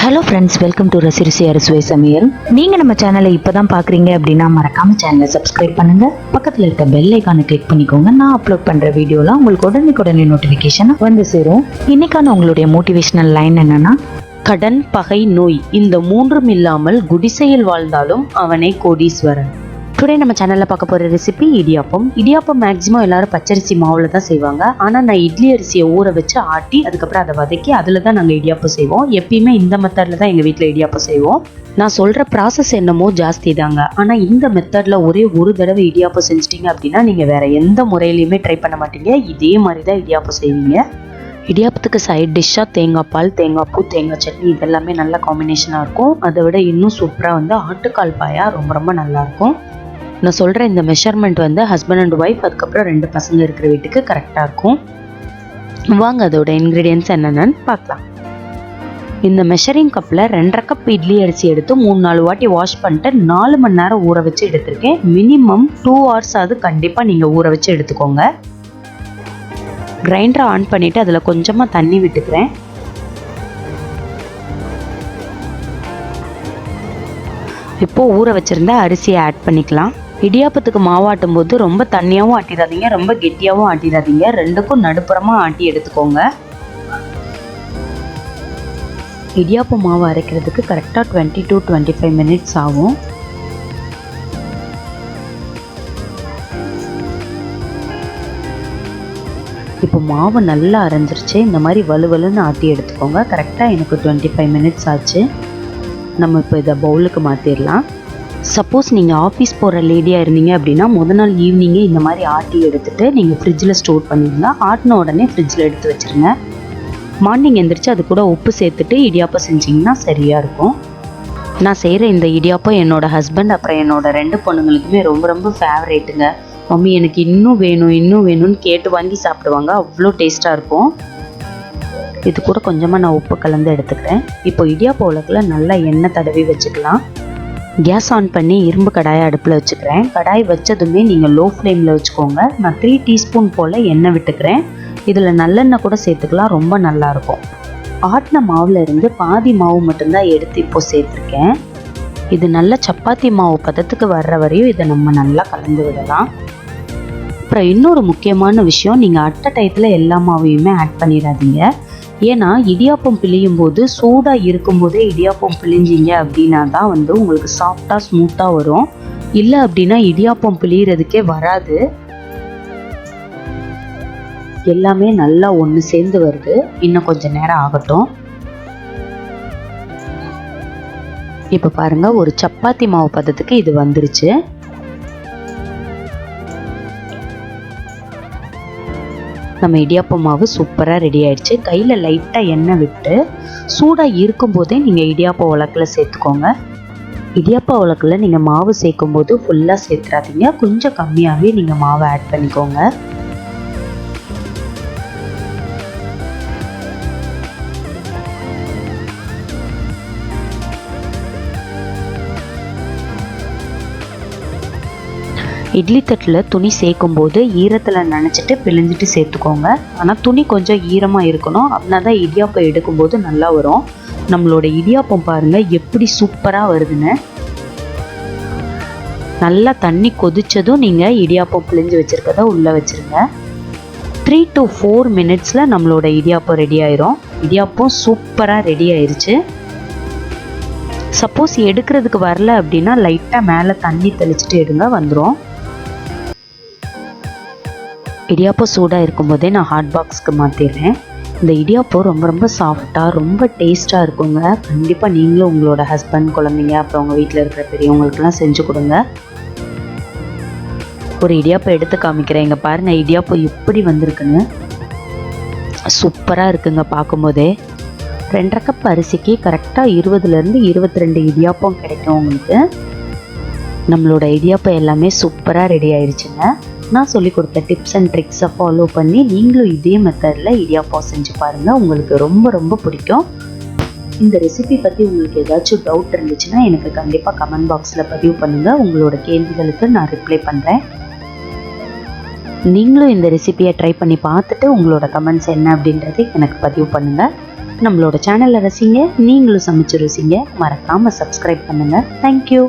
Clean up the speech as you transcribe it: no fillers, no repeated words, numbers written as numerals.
Hello friends, welcome to ரசிருசி அறுசுவை சமையல். நீங்கள் நம்ம சேனலை இப்போ தான் பார்க்குறீங்க அப்படின்னா மறக்காமல் சேனலை சப்ஸ்கிரைப் பண்ணுங்கள். பக்கத்தில் இருக்க பெல் ஐக்கானை கிளிக் பண்ணிக்கோங்க. நான் அப்லோட் பண்ணுற வீடியோலாம் உங்களுக்கு உடனே நோட்டிஃபிகேஷன் வந்து சேரும். இன்னைக்கான உங்களுடைய மோட்டிவேஷனல் லைன் என்னன்னா, கடன், பகை, நோய் இந்த மூன்றும் இல்லாமல் குடிசையில் வாழ்ந்தாலும் அவனை கோடீஸ்வரன். டுடே நம்ம சேனலில் பார்க்க போகிற ரெசிபி இடியாப்பம். இடியாப்பம் மேக்ஸிமம் எல்லாரும் பச்சரிசி மாவில் தான் செய்வாங்க. ஆனால் நான் இட்லி அரிசியை ஊற வச்சு ஆட்டி அதுக்கப்புறம் அதை வதக்கி அதில் தான் நாங்கள் இடியாப்பம் செய்வோம். எப்பயுமே இந்த மெத்தடில் தான் எங்கள் வீட்டில் இடியாப்பம் செய்வோம். நான் சொல்கிற ப்ராசஸ் என்னமோ ஜாஸ்தி தாங்க, ஆனால் இந்த மெத்தடில் ஒரே ஒரு தடவை இடியாப்பம் செஞ்சிட்டிங்க அப்படின்னா நீங்கள் வேறு எந்த முறையிலையுமே ட்ரை பண்ண மாட்டீங்க. இதே மாதிரி தான் இடியாப்பம் செய்வீங்க. இடியாப்பத்துக்கு சைட் டிஷ்ஷாக தேங்காய் பால், தேங்காய் பூ, தேங்காய் சட்னி இதெல்லாமே நல்ல காம்பினேஷனாக இருக்கும். அதை விட இன்னும் சூப்பராக ஆட்டுக்கால் பாயா ரொம்ப நல்லாயிருக்கும். நான் சொல்கிற இந்த மெஷர்மெண்ட் ஹஸ்பண்ட் அண்ட் ஒய்ஃப் அதுக்கப்புறம் 2 பசங்க இருக்கிற வீட்டுக்கு கரெக்டாக இருக்கும். வாங்க அதோட இன்க்ரீடியன்ட்ஸ் என்னென்னு பார்க்கலாம். இந்த மெஷரிங் கப்பில் 2.5 கப் இட்லி அரிசி எடுத்து 3-4 வாட்டி வாஷ் பண்ணிட்டு 4 மணி நேரம் ஊற வச்சு எடுத்திருக்கேன். மினிமம் 2 hours ஆகுது கண்டிப்பாக நீங்கள் ஊற வச்சு எடுத்துக்கோங்க. கிரைண்டரை ஆன் பண்ணிவிட்டு அதில் கொஞ்சமாக தண்ணி விட்டுக்கிறேன். இப்போது ஊற வச்சுருந்த அரிசியை ஆட் பண்ணிக்கலாம். இடியாப்பத்துக்கு மாவாட்டும் போது ரொம்ப தண்ணியாகவும் ஆட்டிடாதீங்க, ரொம்ப கெட்டியாகவும் ஆட்டிடாதீங்க. ரெண்டுக்கும் நடுப்புறமாக ஆட்டி எடுத்துக்கோங்க. இடியாப்ப மாவு அரைக்கிறதுக்கு கரெக்டாக 20 to 25 minutes ஆகும். இப்போ மாவு நல்லா அரைஞ்சிருச்சு. இந்த மாதிரி வலுவலுன்னு ஆட்டி எடுத்துக்கோங்க. கரெக்டாக எனக்கு 25 minutes ஆச்சு. நம்ம இப்போ இதை பவுலுக்கு மாற்றிடலாம். சப்போஸ் நீங்கள் ஆஃபீஸ் போகிற லேடியாக இருந்தீங்க அப்படின்னா முதல் நாள் ஈவினிங்கே இந்த மாதிரி ஆட்டி எடுத்துகிட்டு நீங்கள் ஃப்ரிட்ஜில் ஸ்டோர் பண்ணிடுங்க. ஆட்டின உடனே ஃப்ரிட்ஜில் எடுத்து வச்சுருங்க. மார்னிங் எந்திரிச்சு அது கூட உப்பு சேர்த்துட்டு இடியாப்பம் செஞ்சிங்கன்னா சரியாக இருக்கும். நான் செய்கிற இந்த இடியாப்பம் என்னோடய ஹஸ்பண்ட் அப்புறம் என்னோடய 2 பொண்ணுங்களுக்குமே ரொம்ப ஃபேவரேட்டுங்க. மம்மி எனக்கு இன்னும் வேணும்னு கேட்டு வாங்கி சாப்பிடுவாங்க. அவ்வளோ டேஸ்ட்டாக இருக்கும். இது கூட கொஞ்சமாக நான் உப்பு கலந்து எடுத்துக்கிறேன். இப்போ இடியாப்ப உலக்கில் நல்லா எண்ணெய் தடவி வச்சுக்கலாம். கேஸ் ஆன் பண்ணி இரும்பு கடாயை அடுப்பில் வச்சுக்கிறேன். கடாய் வச்சதுமே நீங்கள் லோ ஃப்ளேமில் வச்சுக்கோங்க. நான் 3 டீஸ்பூன் போல் எண்ணெய் விட்டுக்கிறேன். இதில் நல்லெண்ணெய் கூட சேர்த்துக்கலாம், ரொம்ப நல்லாயிருக்கும். ஆட்டின மாவில் இருந்து பாதி மாவு மட்டும்தான் எடுத்து இப்போ சேர்த்துருக்கேன். இது நல்ல சப்பாத்தி மாவு பதத்துக்கு வர்ற வரையும் இதை நம்ம நல்லா கலந்து விடலாம். அப்புறம் இன்னொரு முக்கியமான விஷயம், நீங்கள் அட்ட டயத்தில் எல்லா மாவையுமே ஆட் பண்ணிடாதீங்க. ஏன்னா இடியாப்பம் பிழியும் போது சூடாக இருக்கும்போதே இடியாப்பம் பிழிஞ்சிங்க அப்படின்னா தான் உங்களுக்கு சாஃப்டாக ஸ்மூத்தாக வரும். இல்லை அப்படின்னா இடியாப்பம் பிழியறதுக்கே வராது. எல்லாமே நல்லா ஒன்று சேர்ந்து வருது. இன்னும் கொஞ்சம் நேரம் ஆகட்டும். இப்போ பாருங்க, ஒரு சப்பாத்தி மாவு பதத்துக்கு இது வந்துருச்சு. நம்ம இடியாப்ப மாவு சூப்பராக ரெடி ஆயிடுச்சு. கையில் லைட்டாக எண்ணெய் விட்டு சூடாக இருக்கும்போதே நீங்கள் இடியாப்ப உலக்கில் சேர்த்துக்கோங்க. இடியாப்ப உலக்கில் நீங்கள் மாவு சேர்க்கும் போது ஃபுல்லாக சேர்த்துறாதீங்க, கொஞ்சம் கம்மியாகவே நீங்கள் மாவை ஆட் பண்ணிக்கோங்க. இட்லி தட்டில் துணி சேர்க்கும் போது ஈரத்தில் நனைச்சிட்டு பிழிஞ்சிட்டு சேர்த்துக்கோங்க. ஆனால் துணி கொஞ்சம் ஈரமாக இருக்கணும், அப்படின்னா தான் இடியாப்பம் எடுக்கும்போது நல்லா வரும். நம்மளோட இடியாப்பம் பாருங்கள் எப்படி சூப்பராக வருதுன்னு. நல்லா தண்ணி கொதிச்சதும் நீங்கள் இடியாப்பம் பிழிஞ்சு வச்சுருக்கதை உள்ளே வச்சுருங்க. 3 to 4 minutes நம்மளோட இடியாப்பம் ரெடி ஆயிரும். இடியாப்பம் சூப்பராக ரெடி ஆயிடுச்சு. சப்போஸ் எடுக்கிறதுக்கு வரல அப்படின்னா லைட்டாக மேலே தண்ணி தெளிச்சுட்டு எடுங்க, வந்துடும். இடியாப்பம் சூடாக இருக்கும்போதே நான் ஹாட் பாக்ஸ்க்கு மாற்றிடுறேன். இந்த இடியாப்பம் ரொம்ப சாஃப்டாக ரொம்ப டேஸ்ட்டாக இருக்குங்க. கண்டிப்பாக நீங்களும் உங்களோட ஹஸ்பண்ட், குழந்தைங்க அப்புறம் உங்கள் வீட்டில் இருக்கிற பெரியவங்களுக்கெல்லாம் செஞ்சு கொடுங்க. ஒரு இடியாப்பம் எடுத்து காமிக்கிறேன். இங்கே பாருங்கள் இடியாப்பம் எப்படி வந்திருக்குன்னு. சூப்பராக இருக்குங்க பார்க்கும்போதே. 2.5 கப் அரிசிக்கு கரெக்டாக 20 to 22 இடியாப்பம் கிடைக்கும் உங்களுக்கு. நம்மளோட இடியாப்பம் எல்லாமே சூப்பராக ரெடி ஆயிடுச்சுங்க. நான் சொல்லி கொடுத்த டிப்ஸ் அண்ட் ட்ரிக்ஸை ஃபாலோ பண்ணி நீங்களும் இதே மெத்தடில் இடியாப்பம் செஞ்சு பாருங்கள். உங்களுக்கு ரொம்ப பிடிக்கும். இந்த ரெசிபி பற்றி உங்களுக்கு ஏதாச்சும் டவுட் இருந்துச்சுன்னா எனக்கு கண்டிப்பாக கமெண்ட் பாக்ஸில் பதிவு பண்ணுங்கள். உங்களோட கேள்விகளுக்கு நான் ரிப்ளை பண்ணுறேன். நீங்களும் இந்த ரெசிபியை ட்ரை பண்ணி பார்த்துட்டு உங்களோட கமெண்ட்ஸ் என்ன அப்படின்றதை எனக்கு பதிவு பண்ணுங்கள். நம்மளோட சேனலை ரசிங்க, நீங்களும் சமைச்சு ருசிங்க. மறக்காம சப்ஸ்கிரைப் பண்ணுங்க. தேங்க்யூ.